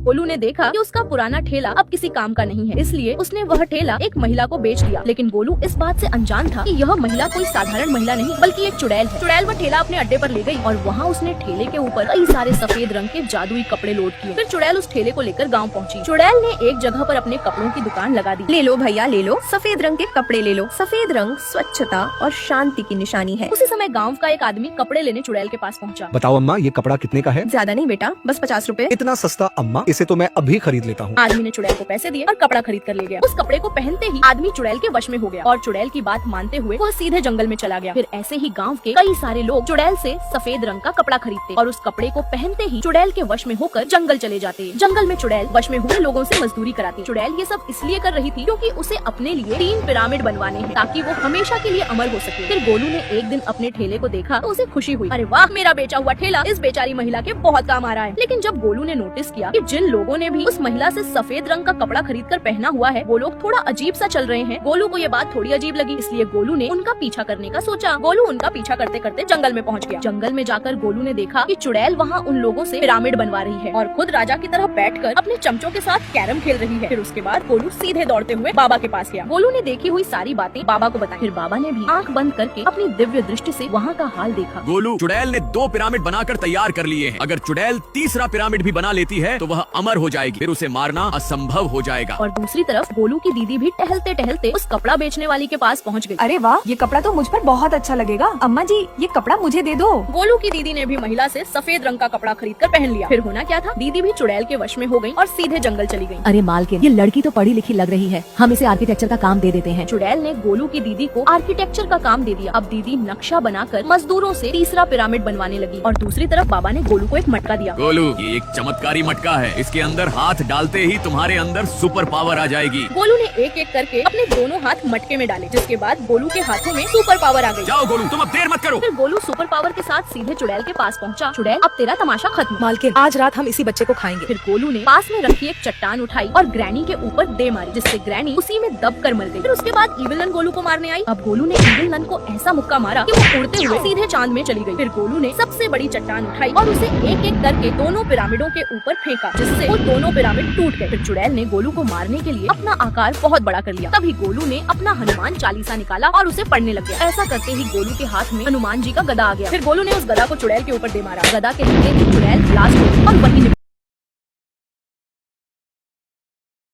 गोलू ने देखा कि उसका पुराना ठेला अब किसी काम का नहीं है, इसलिए उसने वह ठेला एक महिला को बेच दिया। लेकिन गोलू इस बात से अनजान था कि यह महिला कोई साधारण महिला नहीं बल्कि एक चुड़ैल है। चुड़ैल वह ठेला अपने अड्डे पर ले गई और वहाँ उसने ठेले के ऊपर कई सारे सफेद रंग के जादुई कपड़े लोड किए। फिर चुड़ैल उस ठेले को लेकर गाँव पहुँची। चुड़ैल ने एक जगह पर अपने कपड़ों की दुकान लगा दी। ले लो भैया ले लो, सफेद रंग के कपड़े ले लो। सफेद रंग स्वच्छता और शांति की निशानी है। उसी समय गाँव का एक आदमी कपड़े लेने चुड़ैल के पास पहुँचा। बताओ अम्मा, ये कपड़ा कितने का है? ज्यादा नहीं बेटा, बस 50 रुपए। इतना सस्ता अम्मा, इसे तो मैं अभी खरीद लेता हूँ। आदमी ने चुड़ैल को पैसे दिए और कपड़ा खरीद कर ले गया। उस कपड़े को पहनते ही आदमी चुड़ैल के वश में हो गया और चुड़ैल की बात मानते हुए वह सीधे जंगल में चला गया। फिर ऐसे ही गांव के कई सारे लोग चुड़ैल से सफेद रंग का कपड़ा खरीदते और उस कपड़े को पहनते ही चुड़ैल के वश में होकर जंगल चले जाते। जंगल में चुड़ैल वश में हुए लोगों से मजदूरी कराती। चुड़ैल ये सब इसलिए कर रही थी क्योंकि उसे अपने लिए 3 पिरामिड बनवाने हैं ताकि वो हमेशा के लिए अमर हो सके। फिर गोलू ने एक दिन अपने ठेले को देखा तो उसे खुशी हुई। अरे वाह, मेरा बेचा हुआ ठेला इस बेचारी महिला के बहुत काम आ रहा है। लेकिन जब गोलू ने नोटिस किया कि जिन लोगों ने भी उस महिला से सफेद रंग का कपड़ा खरीद कर पहना हुआ है वो लोग थोड़ा अजीब सा चल रहे हैं, गोलू को ये बात थोड़ी अजीब लगी। इसलिए गोलू ने उनका पीछा करने का सोचा। गोलू उनका पीछा करते करते जंगल में पहुंच गया। जंगल में जाकर गोलू ने देखा कि चुड़ैल वहाँ उन लोगों से पिरामिड बनवा रही है और खुद राजा की तरह बैठकर अपने चमचों के साथ कैरम खेल रही है। फिर उसके बाद गोलू सीधे दौड़ते हुए बाबा के पास गया। गोलू ने देखी हुई सारी बातें बाबा को बताई। फिर बाबा ने भी आंख बंद करके अपनी दिव्य दृष्टि से वहाँ का हाल देखा। गोलू, चुड़ैल ने 2 पिरामिड बनाकर तैयार कर लिए हैं। अगर चुड़ैल तीसरा पिरामिड भी बना लेती है तो वह अमर हो जाएगी, फिर उसे मारना असंभव हो जाएगा। और दूसरी तरफ गोलू की दीदी भी टहलते टहलते उस कपड़ा बेचने वाली के पास पहुंच गई। अरे वाह, ये कपड़ा तो मुझ पर बहुत अच्छा लगेगा। अम्मा जी, ये कपड़ा मुझे दे दो। गोलू की दीदी ने भी महिला से सफेद रंग का कपड़ा खरीद कर पहन लिया। फिर होना क्या था, दीदी भी चुड़ैल के वश में हो गई और सीधे जंगल चली गई। अरे मालकिन, ये लड़की तो पढ़ी लिखी लग रही है, हम इसे आर्किटेक्चर का काम दे देते हैं। चुड़ैल ने गोलू की दीदी को आर्किटेक्चर का काम दे दिया। अब दीदी नक्शा बनाकर मजदूरों से तीसरा पिरामिड बनवाने लगी और दूसरी तरफ बाबा ने गोलू को एक मटका दिया। गोलू, ये एक चमत्कारी मटका है, इसके अंदर हाथ डालते ही तुम्हारे अंदर सुपर पावर आ जाएगी। गोलू ने एक एक करके अपने दोनों हाथ मटके में डाले, जिसके बाद गोलू के हाथों में सुपर पावर आ गई। जाओ गोलू, तुम अब देर मत करो। फिर गोलू सुपर पावर के साथ सीधे चुड़ैल के पास पहुंचा। चुड़ैल, अब तेरा तमाशा खत्म। मालकिन, आज रात हम इसी बच्चे को खाएंगे। फिर गोलू ने पास में रखी एक चट्टान उठाई और ग्रैनी के ऊपर दे मारी, जिससे ग्रैनी उसी में दब कर मर गई। फिर उसके बाद इविल नन गोलू को मारने आई। अब गोलू ने इविल नन को ऐसा मुक्का मारा कि वो उड़ते हुए सीधे चांद में चली गई। फिर गोलू ने सबसे बड़ी चट्टान उठाई और उसे एक एक करके दोनों पिरामिडों के ऊपर फेंका, जिससे वो दोनों पिरामिड टूट गए। फिर चुड़ैल ने गोलू को मारने के लिए अपना आकार बहुत बड़ा कर लिया। तभी गोलू ने अपना हनुमान चालीसा निकाला और उसे पढ़ने लग गया। ऐसा करते ही गोलू के हाथ में हनुमान जी का गदा आ गया। फिर गोलू ने उस गदा को चुड़ैल के ऊपर दे मारा। गदा के हिलते ही चुड़ैल ब्लास्ट हो गई और वहीं